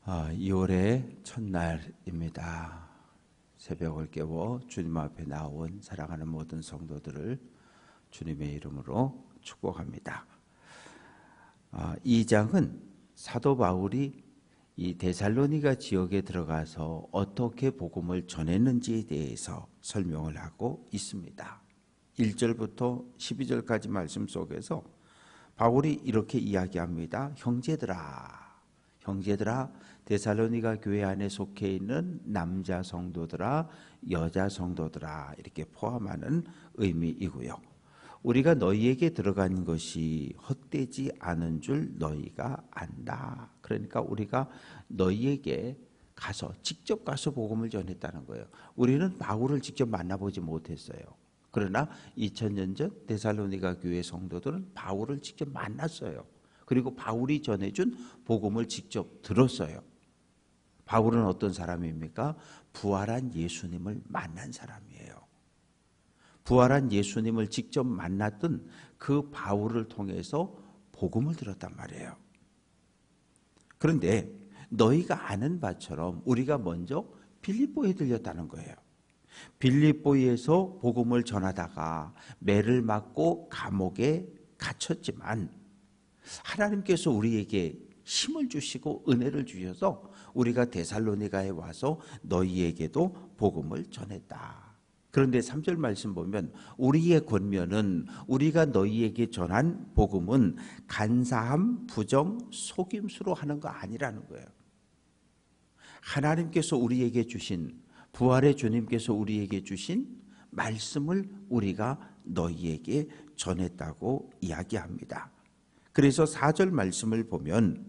2월의 첫날입니다. 새벽을 깨워 주님 앞에 나온 사랑하는 모든 성도들을 주님의 이름으로 축복합니다. 이 장은 사도 바울이 이 데살로니가 지역에 들어가서 어떻게 복음을 전했는지에 대해서 설명을 하고 있습니다. 1절부터 12절까지 말씀 속에서 바울이 이렇게 이야기합니다. 형제들아, 데살로니가 교회 안에 속해 있는 남자 성도들아, 여자 성도들아, 이렇게 포함하는 의미이고요. 우리가 너희에게 들어간 것이 헛되지 않은 줄 너희가 안다. 그러니까 우리가 너희에게 직접 가서 복음을 전했다는 거예요. 우리는 바울을 직접 만나보지 못했어요. 그러나 2000년 전 데살로니가 교회 성도들은 바울을 직접 만났어요. 그리고 바울이 전해준 복음을 직접 들었어요. 바울은 어떤 사람입니까? 부활한 예수님을 만난 사람이에요. 부활한 예수님을 직접 만났던 그 바울을 통해서 복음을 들었단 말이에요. 그런데 너희가 아는 바처럼 우리가 먼저 빌립보에 들렸다는 거예요. 빌립보에서 복음을 전하다가 매를 맞고 감옥에 갇혔지만 하나님께서 우리에게 힘을 주시고 은혜를 주셔서 우리가 데살로니가에 와서 너희에게도 복음을 전했다. 그런데 3절 말씀 보면 우리의 권면은, 우리가 너희에게 전한 복음은 간사함, 부정, 속임수로 하는 거 아니라는 거예요. 하나님께서 우리에게 주신, 부활의 주님께서 우리에게 주신 말씀을 우리가 너희에게 전했다고 이야기합니다. 그래서 4절 말씀을 보면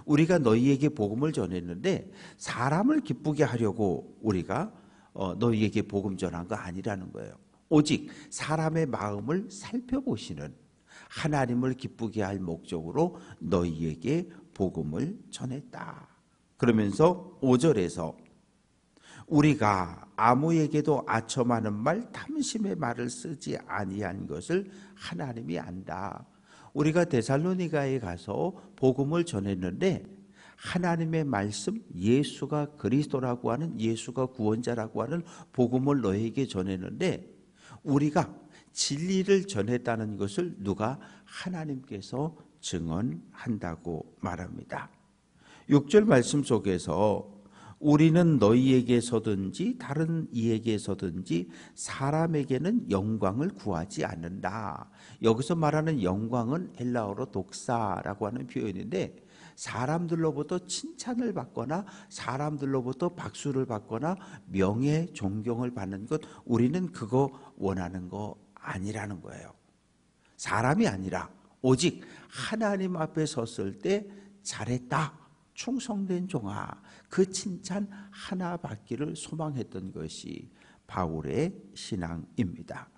우리가 너희에게 복음을 전했는데 사람을 기쁘게 하려고 우리가 너희에게 복음 전한 거 아니라는 거예요. 오직 사람의 마음을 살펴보시는, 하나님을 기쁘게 할 목적으로 너희에게 복음을 전했다. 그러면서 5절에서 우리가 아무에게도 아첨하는 말, 탐심의 말을 쓰지 아니한 것을 하나님이 안다. 우리가 데살로니가에 가서 복음을 전했는데 하나님의 말씀, 예수가 그리스도라고 하는, 예수가 구원자라고 하는 복음을 너에게 전했는데 우리가 진리를 전했다는 것을 누가? 하나님께서 증언한다고 말합니다. 6절 말씀 속에서 우리는 너희에게서든지 다른 이에게서든지 사람에게는 영광을 구하지 않는다. 여기서 말하는 영광은 헬라어로 독사라고 하는 표현인데 사람들로부터 칭찬을 받거나 사람들로부터 박수를 받거나 명예, 존경을 받는 것, 우리는 그거 원하는 거 아니라는 거예요. 사람이 아니라 오직 하나님 앞에 섰을 때 잘했다, 충성된 종아, 그 칭찬 하나 받기를 소망했던 것이 바울의 신앙입니다.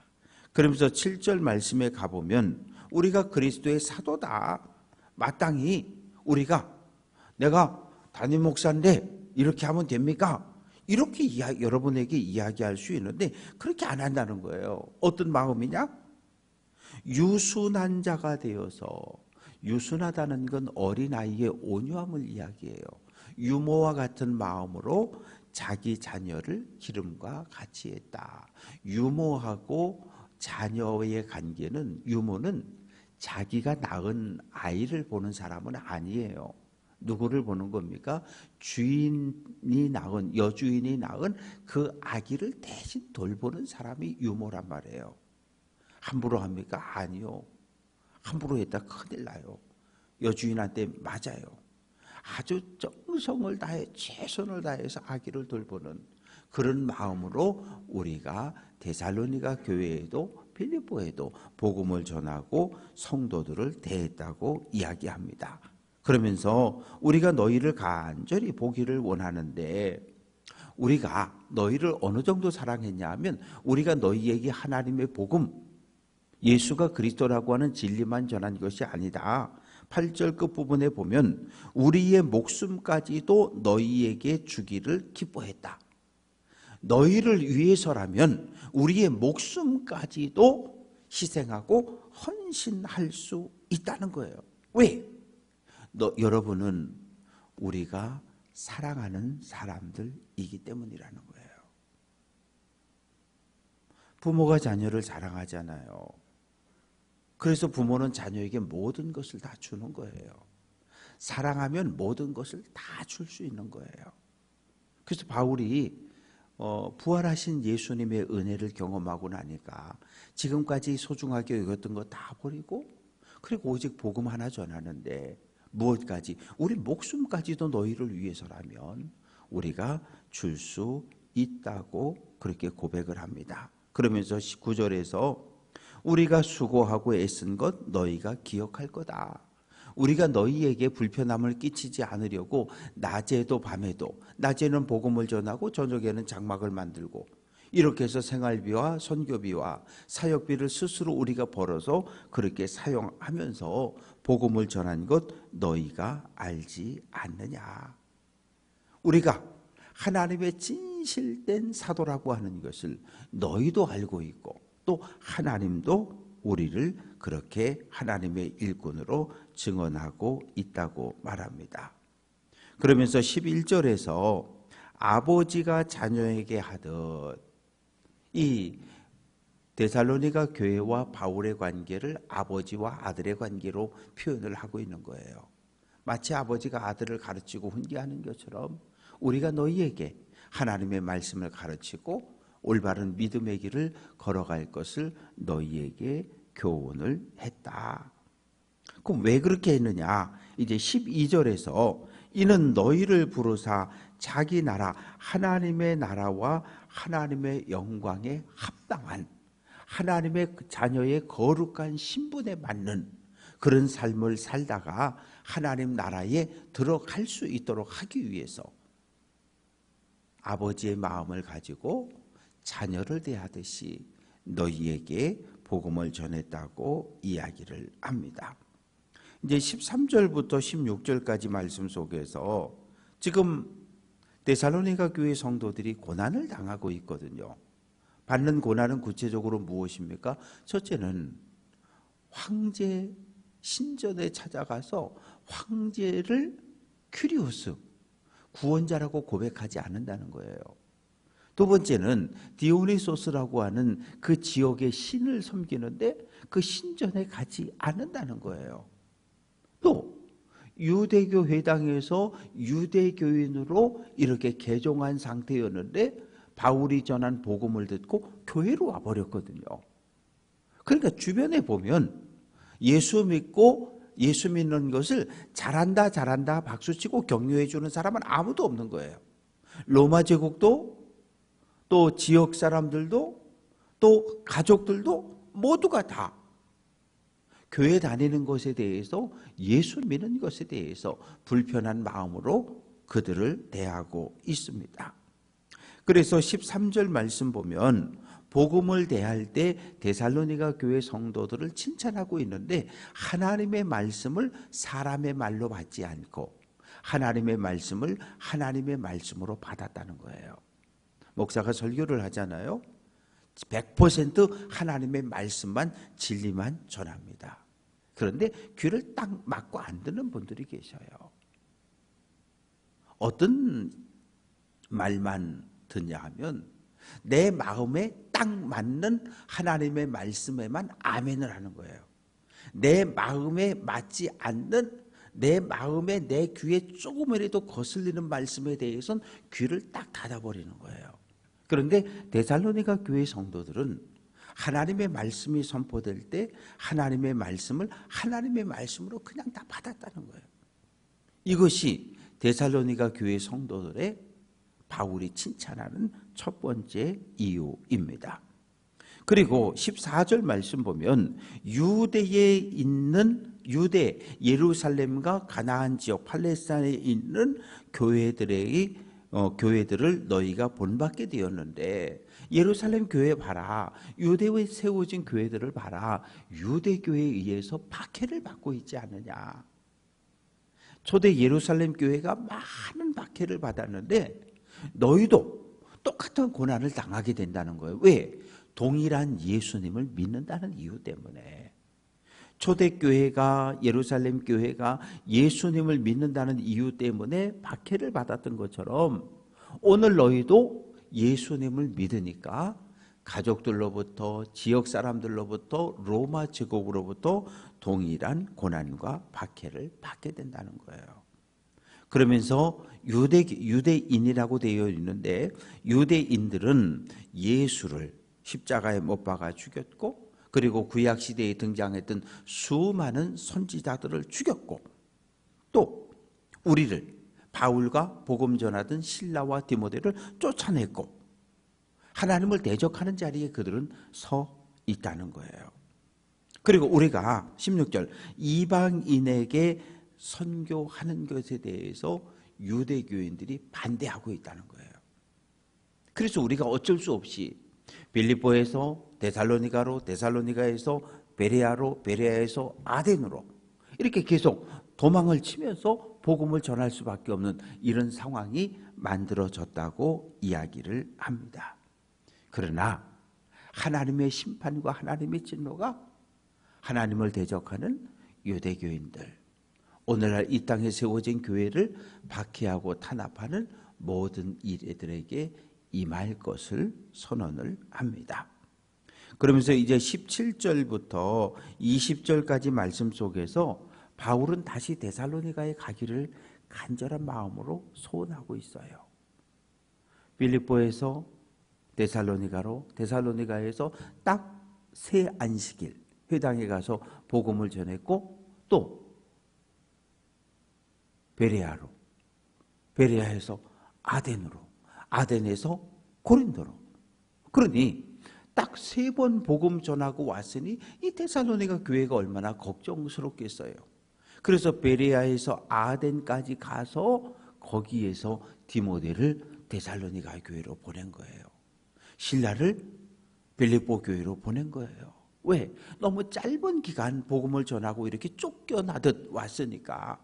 그러면서 7절 말씀에 가보면 우리가 그리스도의 사도다, 마땅히 우리가 내가 담임 목사인데 이렇게 하면 됩니까? 이렇게 여러분에게 이야기할 수 있는데 그렇게 안 한다는 거예요. 어떤 마음이냐? 유순한 자가 되어서, 유순하다는 건 어린아이의 온유함을 이야기해요. 유모와 같은 마음으로 자기 자녀를 기름과 같이 했다. 유모하고 자녀의 관계는, 유모는 자기가 낳은 아이를 보는 사람은 아니에요. 누구를 보는 겁니까? 주인이 낳은, 여주인이 낳은 그 아기를 대신 돌보는 사람이 유모란 말이에요. 함부로 합니까? 아니요. 함부로 했다 큰일 나요. 여주인한테 맞아요. 아주 정성을 다해, 최선을 다해서 아기를 돌보는 그런 마음으로 우리가 데살로니가 교회에도 빌립보에도 복음을 전하고 성도들을 대했다고 이야기합니다. 그러면서 우리가 너희를 간절히 보기를 원하는데, 우리가 너희를 어느 정도 사랑했냐 하면 우리가 너희에게 하나님의 복음, 예수가 그리스도라고 하는 진리만 전한 것이 아니다. 8절 끝부분에 보면 우리의 목숨까지도 너희에게 주기를 기뻐했다. 너희를 위해서라면 우리의 목숨까지도 희생하고 헌신할 수 있다는 거예요. 왜? 여러분은 우리가 사랑하는 사람들이기 때문이라는 거예요. 부모가 자녀를 사랑하잖아요. 그래서 부모는 자녀에게 모든 것을 다 주는 거예요. 사랑하면 모든 것을 다 줄 수 있는 거예요. 그래서 바울이 부활하신 예수님의 은혜를 경험하고 나니까 지금까지 소중하게 여겼던 거 다 버리고 그리고 오직 복음 하나 전하는데 무엇까지? 우리 목숨까지도 너희를 위해서라면 우리가 줄 수 있다고 그렇게 고백을 합니다. 그러면서 19절에서 우리가 수고하고 애쓴 것 너희가 기억할 거다. 우리가 너희에게 불편함을 끼치지 않으려고 낮에도 밤에도, 낮에는 복음을 전하고 저녁에는 장막을 만들고 이렇게 해서 생활비와 선교비와 사역비를 스스로 우리가 벌어서 그렇게 사용하면서 복음을 전한 것 너희가 알지 않느냐. 우리가 하나님의 진실된 사도라고 하는 것을 너희도 알고 있고 또 하나님도 우리를 그렇게 하나님의 일꾼으로 증언하고 있다고 말합니다. 그러면서 11절에서 아버지가 자녀에게 하듯 이 데살로니가 교회와 바울의 관계를 아버지와 아들의 관계로 표현을 하고 있는 거예요. 마치 아버지가 아들을 가르치고 훈계하는 것처럼 우리가 너희에게 하나님의 말씀을 가르치고 올바른 믿음의 길을 걸어갈 것을 너희에게 교훈을 했다. 그럼 왜 그렇게 했느냐? 이제 12절에서 이는 너희를 부르사 자기 나라 하나님의 나라와 하나님의 영광에 합당한 하나님의 자녀의 거룩한 신분에 맞는 그런 삶을 살다가 하나님 나라에 들어갈 수 있도록 하기 위해서 아버지의 마음을 가지고 자녀를 대하듯이 너희에게 복음을 전했다고 이야기를 합니다. 이제 13절부터 16절까지 말씀 속에서 지금 데살로니가 교회 성도들이 고난을 당하고 있거든요. 받는 고난은 구체적으로 무엇입니까? 첫째는 황제 신전에 찾아가서 황제를 큐리오스 구원자라고 고백하지 않는다는 거예요. 두 번째는 디오니소스라고 하는 그 지역의 신을 섬기는데 그 신전에 가지 않는다는 거예요. 또 유대교 회당에서 유대교인으로 이렇게 개종한 상태였는데 바울이 전한 복음을 듣고 교회로 와버렸거든요. 그러니까 주변에 보면 예수 믿고 예수 믿는 것을 잘한다 잘한다 박수치고 격려해 주는 사람은 아무도 없는 거예요. 로마 제국도 또 지역 사람들도 또 가족들도 모두가 다 교회 다니는 것에 대해서 예수 믿는 것에 대해서 불편한 마음으로 그들을 대하고 있습니다. 그래서 13절 말씀 보면 복음을 대할 때 데살로니가 교회 성도들을 칭찬하고 있는데 하나님의 말씀을 사람의 말로 받지 않고 하나님의 말씀을 하나님의 말씀으로 받았다는 거예요. 목사가 설교를 하잖아요. 100% 하나님의 말씀만 진리만 전합니다. 그런데 귀를 딱 막고 안 듣는 분들이 계셔요. 어떤 말만 듣냐 하면 내 마음에 딱 맞는 하나님의 말씀에만 아멘을 하는 거예요. 내 마음에 맞지 않는 내 마음에 내 귀에 조금이라도 거슬리는 말씀에 대해서는 귀를 딱 닫아버리는 거예요. 그런데 데살로니가 교회 성도들은 하나님의 말씀이 선포될 때 하나님의 말씀을 하나님의 말씀으로 그냥 다 받았다는 거예요. 이것이 데살로니가 교회 성도들의 바울이 칭찬하는 첫 번째 이유입니다. 그리고 14절 말씀 보면 유대에 있는 유대 예루살렘과 가나안 지역 팔레스타인에 있는 교회들을 너희가 본받게 되었는데 예루살렘 교회 봐라. 유대에 세워진 교회들을 봐라. 유대교회에 의해서 박해를 받고 있지 않느냐. 초대 예루살렘 교회가 많은 박해를 받았는데 너희도 똑같은 고난을 당하게 된다는 거예요. 왜? 동일한 예수님을 믿는다는 이유 때문에. 초대교회가, 예루살렘 교회가 예수님을 믿는다는 이유 때문에 박해를 받았던 것처럼 오늘 너희도 예수님을 믿으니까 가족들로부터, 지역 사람들로부터, 로마 제국으로부터 동일한 고난과 박해를 받게 된다는 거예요. 그러면서 유대인이라고 되어 있는데, 유대인들은 예수를 십자가에 못 박아 죽였고, 그리고 구약 시대에 등장했던 수많은 선지자들을 죽였고, 또 우리를, 바울과 복음 전하던 실라와 디모데를 쫓아냈고, 하나님을 대적하는 자리에 그들은 서 있다는 거예요. 그리고 우리가 16절 이방인에게 선교하는 것에 대해서 유대교인들이 반대하고 있다는 거예요. 그래서 우리가 어쩔 수 없이 빌립보에서 데살로니가로, 데살로니가에서 베레아로, 베레아에서 아덴으로 이렇게 계속 도망을 치면서 복음을 전할 수밖에 없는 이런 상황이 만들어졌다고 이야기를 합니다. 그러나 하나님의 심판과 하나님의 진노가 하나님을 대적하는 유대교인들, 오늘날 이 땅에 세워진 교회를 박해하고 탄압하는 모든 이들에게 임할 것을 선언을 합니다. 그러면서 이제 17절부터 20절까지 말씀 속에서 바울은 다시 데살로니가에 가기를 간절한 마음으로 소원하고 있어요. 빌립보에서 데살로니가로, 데살로니가에서 딱 세 안식일 회당에 가서 복음을 전했고, 또 베레아로, 베레아에서 아덴으로, 아덴에서 고린도로. 그러니 딱 세 번 복음 전하고 왔으니 이 데살로니가 교회가 얼마나 걱정스럽겠어요. 그래서 베레아에서 아덴까지 가서 거기에서 디모데를 데살로니가 교회로 보낸 거예요. 실라를 빌립보 교회로 보낸 거예요. 왜? 너무 짧은 기간 복음을 전하고 이렇게 쫓겨나듯 왔으니까.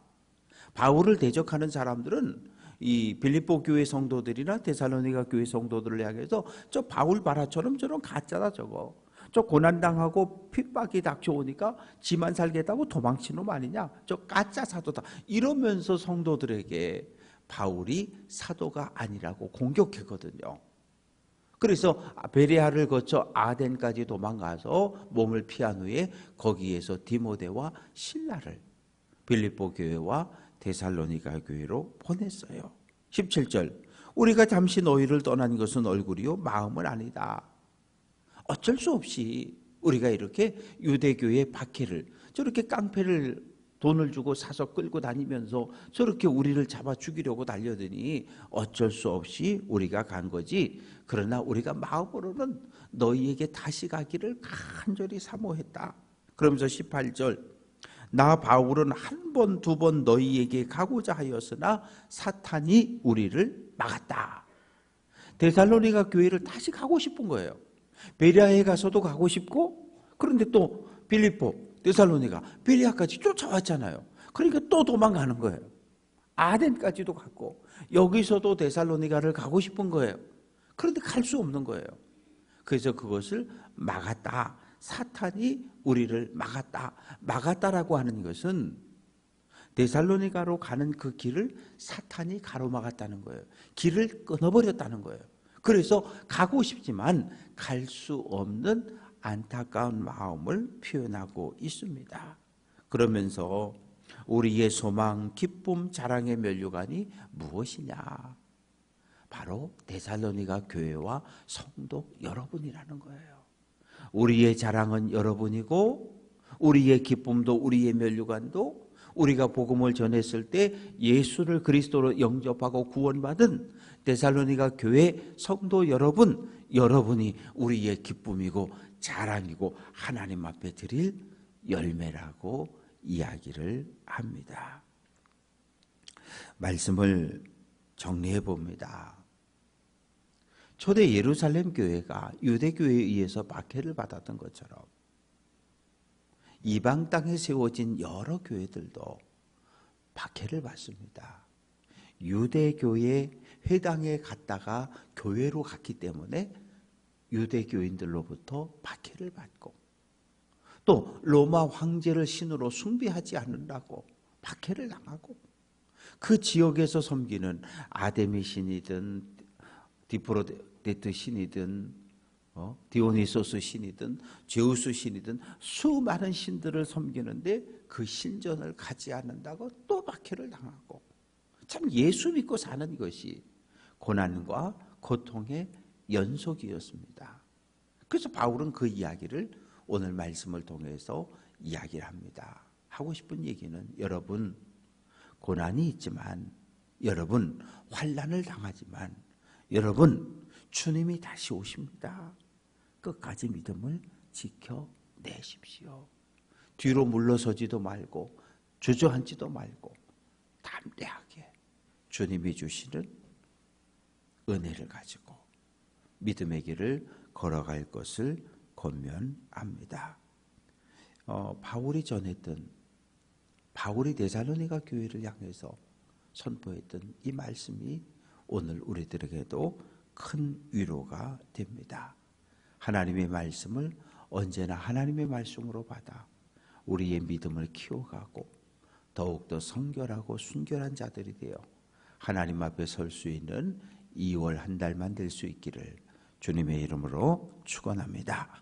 바울을 대적하는 사람들은 이 빌립보 교회 성도들이나 데살로니가 교회 성도들을 향해서 저 바울 바라처럼 저런 가짜다 저거. 저 고난당하고 핍박이 닥쳐오니까 지만 살겠다고 도망친 놈 아니냐. 저 가짜 사도다. 이러면서 성도들에게 바울이 사도가 아니라고 공격했거든요. 그래서 베레아를 거쳐 아덴까지 도망가서 몸을 피한 후에 거기에서 디모데와 실라를 빌립보 교회와 데살로니가 교회로 보냈어요. 17절 우리가 잠시 너희를 떠난 것은 얼굴이요 마음은 아니다. 어쩔 수 없이 우리가 이렇게 유대교의 박해를, 저렇게 깡패를 돈을 주고 사서 끌고 다니면서 저렇게 우리를 잡아 죽이려고 달려드니 어쩔 수 없이 우리가 간 거지. 그러나 우리가 마음으로는 너희에게 다시 가기를 간절히 사모했다. 그러면서 18절 나 바울은 한 번, 두 번 너희에게 가고자 하였으나 사탄이 우리를 막았다. 데살로니가 교회를 다시 가고 싶은 거예요. 베레아에 가서도 가고 싶고, 그런데 또 빌립보, 데살로니가, 베레아까지 쫓아왔잖아요. 그러니까 또 도망가는 거예요. 아덴까지도 갔고 여기서도 데살로니가를 가고 싶은 거예요. 그런데 갈 수 없는 거예요. 그래서 그것을 막았다. 사탄이 우리를 막았다. 막았다라고 하는 것은 데살로니가로 가는 그 길을 사탄이 가로막았다는 거예요. 길을 끊어버렸다는 거예요. 그래서 가고 싶지만 갈 수 없는 안타까운 마음을 표현하고 있습니다. 그러면서 우리의 소망, 기쁨, 자랑의 면류관이 무엇이냐? 바로 데살로니가 교회와 성도 여러분이라는 거예요. 우리의 자랑은 여러분이고, 우리의 기쁨도, 우리의 면류관도, 우리가 복음을 전했을 때 예수를 그리스도로 영접하고 구원받은 데살로니가 교회 성도 여러분, 여러분이 우리의 기쁨이고 자랑이고 하나님 앞에 드릴 열매라고 이야기를 합니다. 말씀을 정리해 봅니다. 초대 예루살렘 교회가 유대 교회에 의해서 박해를 받았던 것처럼 이방 땅에 세워진 여러 교회들도 박해를 받습니다. 유대 교회 회당에 갔다가 교회로 갔기 때문에 유대 교인들로부터 박해를 받고, 또 로마 황제를 신으로 숭배하지 않는다고 박해를 당하고, 그 지역에서 섬기는 아데미 신이든 디프로데트 신이든 디오니소스 신이든 제우스 신이든 수많은 신들을 섬기는데 그 신전을 가지 않는다고 또 박해를 당하고, 참 예수 믿고 사는 것이 고난과 고통의 연속이었습니다. 그래서 바울은 그 이야기를 오늘 말씀을 통해서 이야기를 합니다. 하고 싶은 얘기는, 여러분 고난이 있지만, 여러분 환난을 당하지만, 여러분 주님이 다시 오십니다. 끝까지 믿음을 지켜내십시오. 뒤로 물러서지도 말고 주저앉지도 말고 담대하게 주님이 주시는 은혜를 가지고 믿음의 길을 걸어갈 것을 권면합니다. 바울이 전했던, 바울이 데살로니가 교회를 향해서 선포했던 이 말씀이 오늘 우리들에게도 큰 위로가 됩니다. 하나님의 말씀을 언제나 하나님의 말씀으로 받아 우리의 믿음을 키워가고 더욱더 성결하고 순결한 자들이 되어 하나님 앞에 설 수 있는 2월 한 달만 될 수 있기를 주님의 이름으로 축원합니다.